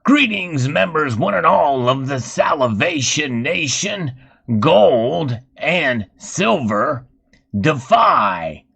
Greetings, members, one and all of the Salivation Nation, gold and silver. DEFY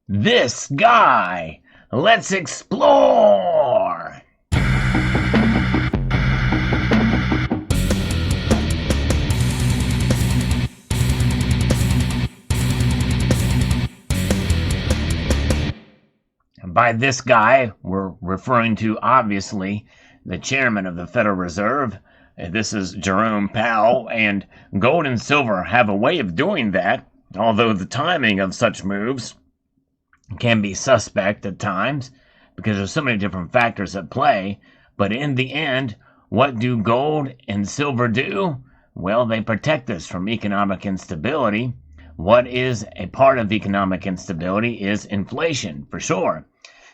this guy. Let's explore. By this guy, we're referring to, obviously, the chairman of the Federal Reserve. This is Jerome Powell, and gold and silver have a way of doing that, although the timing of such moves can be suspect at times because there's so many different factors at play. But in the end, what do gold and silver do? Well, they protect us from economic instability. What is a part of economic instability is inflation, for sure.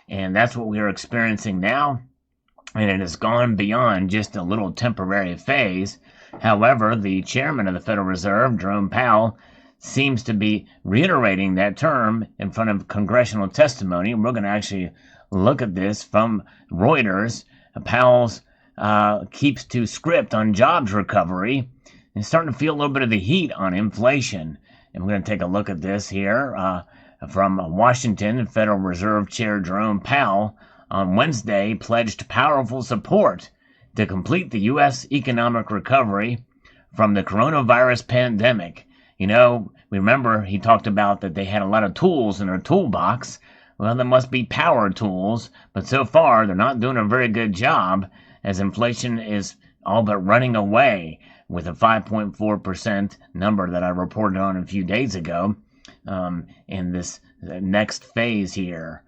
And that's what we are experiencing now. And it has gone beyond just a little temporary phase. However, the chairman of the Federal Reserve, Jerome Powell, seems to be reiterating that term in front of congressional testimony. And we're going to actually look at this from Reuters. Powell's keeps to script on jobs recovery and starting to feel a little bit of the heat on inflation. And we're going to take a look at this here from Washington. Federal Reserve Chair Jerome Powell on Wednesday pledged powerful support to complete the U.S. economic recovery from the coronavirus pandemic. You know, remember he talked about that they had a lot of tools in their toolbox. Well, there must be power tools, but so far they're not doing a very good job as inflation is all but running away with a 5.4% number that I reported on a few days ago in this next phase here.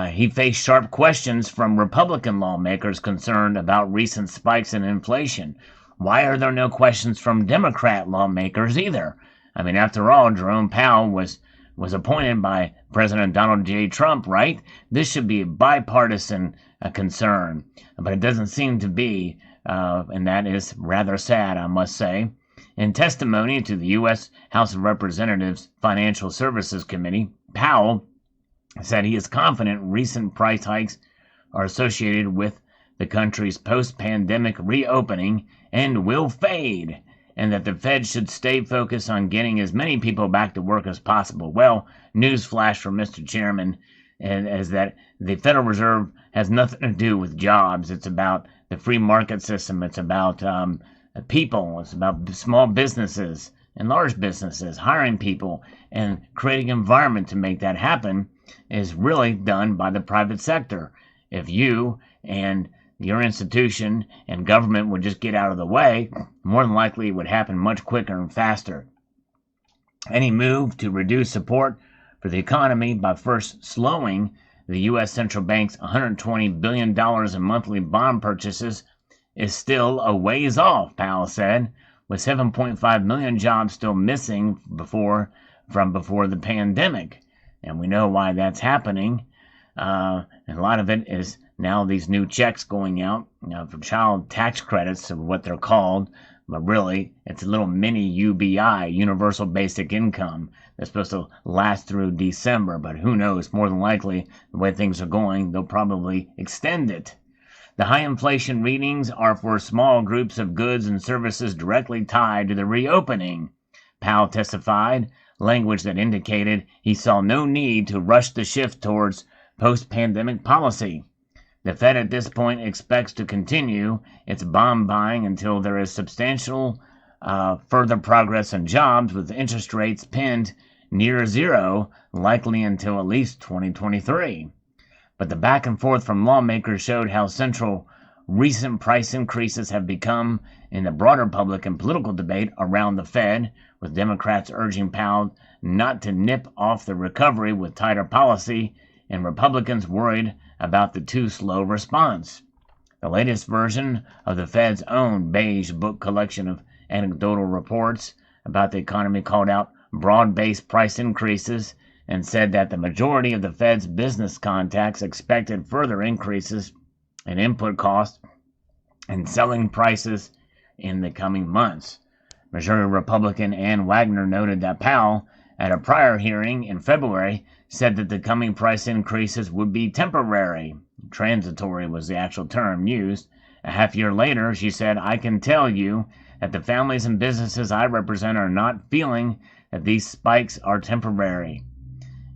He faced sharp questions from Republican lawmakers concerned about recent spikes in inflation. Why are there no questions from Democrat lawmakers either? I mean, after all, Jerome Powell was appointed by President Donald J. Trump, right? This should be a bipartisan concern, but it doesn't seem to be, and that is rather sad, I must say. In testimony to the U.S. House of Representatives Financial Services Committee, Powell said he is confident recent price hikes are associated with the country's post-pandemic reopening and will fade, and that the Fed should stay focused on getting as many people back to work as possible. Well, newsflash from Mr. Chairman is that the Federal Reserve has nothing to do with jobs. It's about the free market system. It's about people. It's about small businesses and large businesses, hiring people and creating an environment to make that happen is really done by the private sector. If you and your institution and government would just get out of the way, more than likely it would happen much quicker and faster. Any move to reduce support for the economy by first slowing the U.S. Central Bank's $120 billion in monthly bond purchases is still a ways off, Powell said, with 7.5 million jobs still missing from before the pandemic. And we know why that's happening. And a lot of it is now these new checks going out for child tax credits, or what they're called. But really, it's a little mini UBI, Universal Basic Income, that's supposed to last through December. But who knows? More than likely, the way things are going, they'll probably extend it. The high inflation readings are for small groups of goods and services directly tied to the reopening, Powell testified, language that indicated he saw no need to rush the shift towards post-pandemic policy. The Fed at this point expects to continue its bond buying until there is substantial further progress in jobs, with interest rates pinned near zero, likely until at least 2023. But the back and forth from lawmakers showed how central recent price increases have become in the broader public and political debate around the Fed, with Democrats urging Powell not to nip off the recovery with tighter policy, and Republicans worried about the too slow response. The latest version of the Fed's own beige book collection of anecdotal reports about the economy called out broad-based price increases and said that the majority of the Fed's business contacts expected further increases in input costs and selling prices in the coming months. Missouri Republican Ann Wagner noted that Powell, at a prior hearing in February, said that the coming price increases would be temporary. Transitory was the actual term used, A half year later, she said, "I can tell you that the families and businesses I represent are not feeling that these spikes are temporary.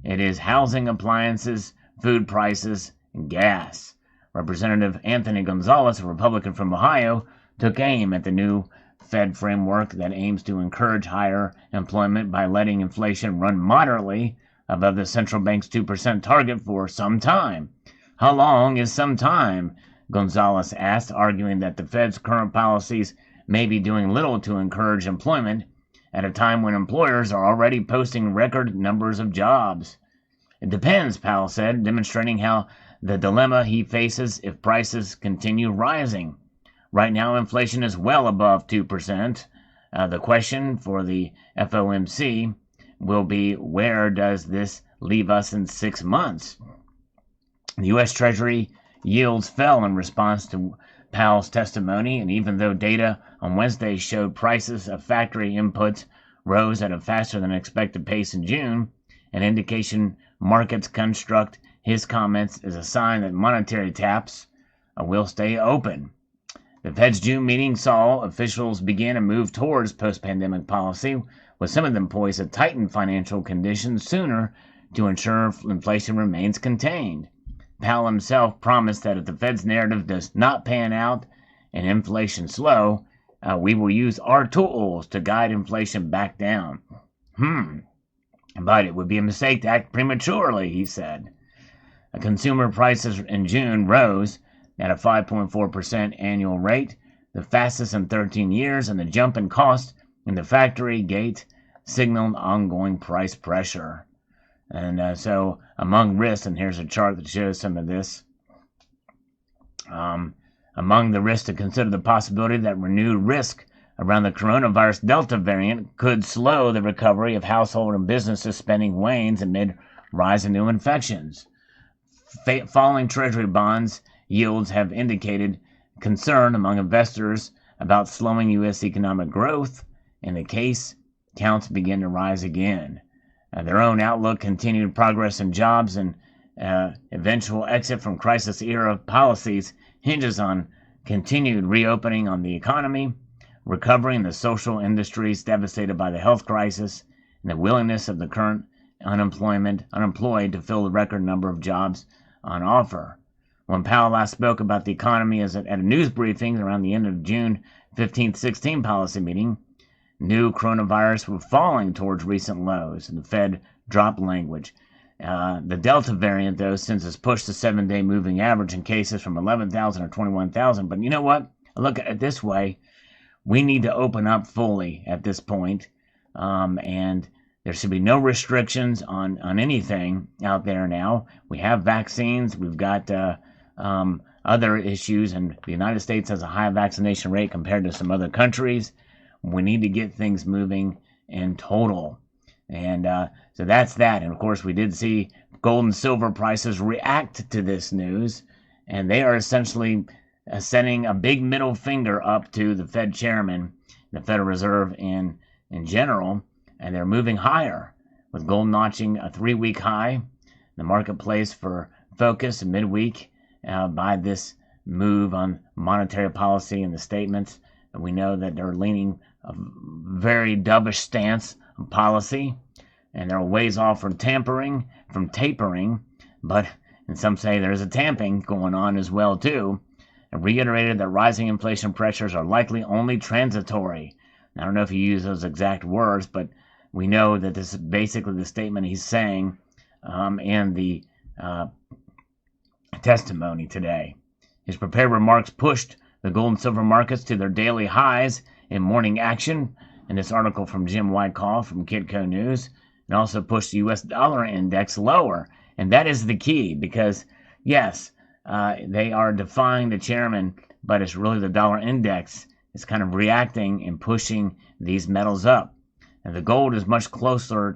It is housing, appliances, food prices, and gas." Representative Anthony Gonzalez, a Republican from Ohio, took aim at the new Fed framework that aims to encourage higher employment by letting inflation run moderately above the central bank's 2% target for some time. How long is some time? Gonzalez asked, arguing that the Fed's current policies may be doing little to encourage employment at a time when employers are already posting record numbers of jobs. It depends, Powell said, demonstrating how the dilemma he faces if prices continue rising. Right now, inflation is well above 2%. The question for the FOMC will be, where does this leave us in 6 months? The U.S. Treasury yields fell in response to Powell's testimony, and even though data on Wednesday showed prices of factory inputs rose at a faster than expected pace in June, an indication markets construct his comments as a sign that monetary taps will stay open. The Fed's June meeting saw officials begin a move towards post-pandemic policy, with some of them poised to tighten financial conditions sooner to ensure inflation remains contained. Powell himself promised that if the Fed's narrative does not pan out and inflation slow, we will use our tools to guide inflation back down. But it would be a mistake to act prematurely, he said. Consumer prices in June rose at a 5.4% annual rate, the fastest in 13 years, and the jump in cost in the factory gate signaled ongoing price pressure. And so among risks, and here's a chart that shows some of this, among the risks to consider the possibility that renewed risk around the coronavirus Delta variant could slow the recovery of household and businesses spending wanes amid rise in new infections. Falling Treasury bonds yields have indicated concern among investors about slowing U.S. economic growth, and the case counts begin to rise again. Their own outlook, continued progress in jobs, and eventual exit from crisis-era policies hinges on continued reopening on the economy, recovering the social industries devastated by the health crisis, and the willingness of the current unemployed to fill the record number of jobs on offer. When Powell last spoke about the economy at a news briefing around the end of June 15-16 policy meeting, new coronavirus were falling towards recent lows, and the Fed dropped language. The Delta variant, though, since has pushed the 7-day moving average in cases from 11,000 or 21,000. But you know what? I look at it this way. We need to open up fully at this point, and there should be no restrictions on anything out there now. We have vaccines. We've got other issues, and the United States has a high vaccination rate compared to some other countries. We need to get things moving in total. And so that's that. And of course, we did see gold and silver prices react to this news, and they are essentially sending a big middle finger up to the Fed chairman, the Federal Reserve in general, and they're moving higher, with gold notching a 3-week high. The marketplace for focus midweek by this move on monetary policy and the statements. And we know that they're leaning a very dovish stance on policy, and they're ways off from tapering, but and some say there's a tamping going on as well too, and reiterated that rising inflation pressures are likely only transitory. I don't know if he used those exact words, but we know that this is basically the statement he's saying in the testimony today. His prepared remarks pushed the gold and silver markets to their daily highs in morning action, in this article from Jim Wyckoff from Kitco News, and also pushed the U.S. dollar index lower. And that is the key, because, yes, they are defying the chairman, but it's really the dollar index is kind of reacting and pushing these metals up. And the gold is much closer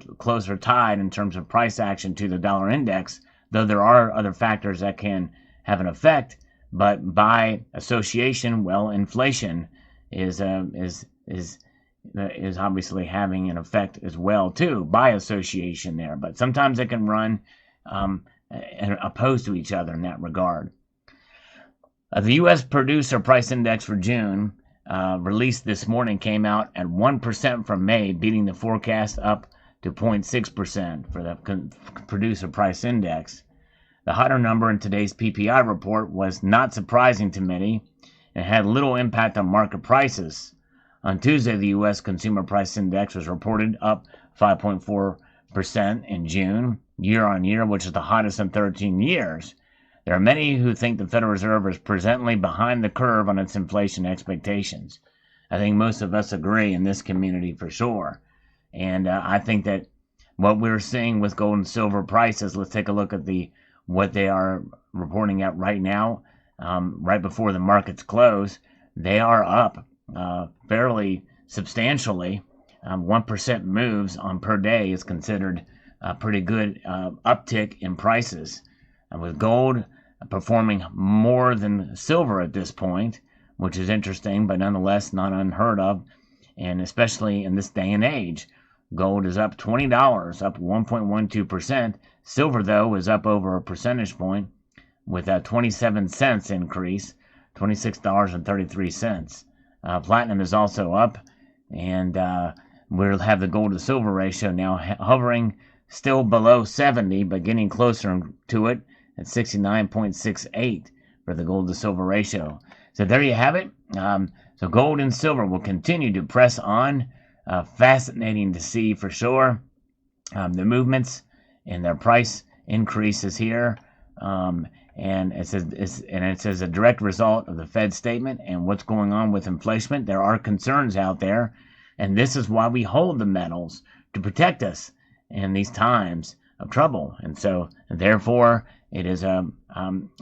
tied in terms of price action to the dollar index, though there are other factors that can have an effect. But by association, well, inflation is obviously having an effect as well too, by association there. But sometimes it can run opposed to each other in that regard. The U.S. Producer Price Index for June, released this morning, came out at 1% from May, beating the forecast up to 0.6% for the Producer Price Index. The hotter number in today's PPI report was not surprising to many and had little impact on market prices. On Tuesday, the U.S. Consumer Price Index was reported up 5.4% in June, year on year, which is the hottest in 13 years. There are many who think the Federal Reserve is presently behind the curve on its inflation expectations. I think most of us agree in this community for sure. And I think that what we're seeing with gold and silver prices, let's take a look at what they are reporting at right now, right before the markets close. They are up fairly substantially. 1% moves on per day is considered a pretty good uptick in prices. With gold performing more than silver at this point, which is interesting, but nonetheless not unheard of, and especially in this day and age. Gold is up $20, up 1.12%. Silver, though, is up over a percentage point with a 27 cents increase, $26.33. Platinum is also up, and we'll have the gold to silver ratio now hovering still below 70, but getting closer to it at 69.68 for the gold to silver ratio. So there you have it. So gold and silver will continue to press on. Fascinating to see for sure. The movements and their price increases here. And it says a direct result of the Fed statement and what's going on with inflation. There are concerns out there, and this is why we hold the metals, to protect us in these times of trouble. And so, therefore, it is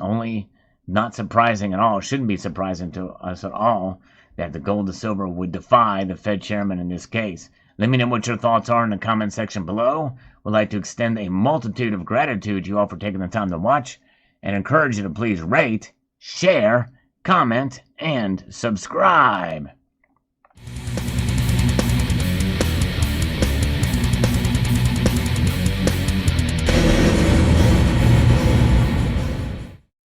only not surprising at all, shouldn't be surprising to us at all, that the gold to silver would defy the Fed chairman in this case. Let me know what your thoughts are in the comment section below. Would like to extend a multitude of gratitude to you all for taking the time to watch, and encourage you to please rate, share, comment, and subscribe.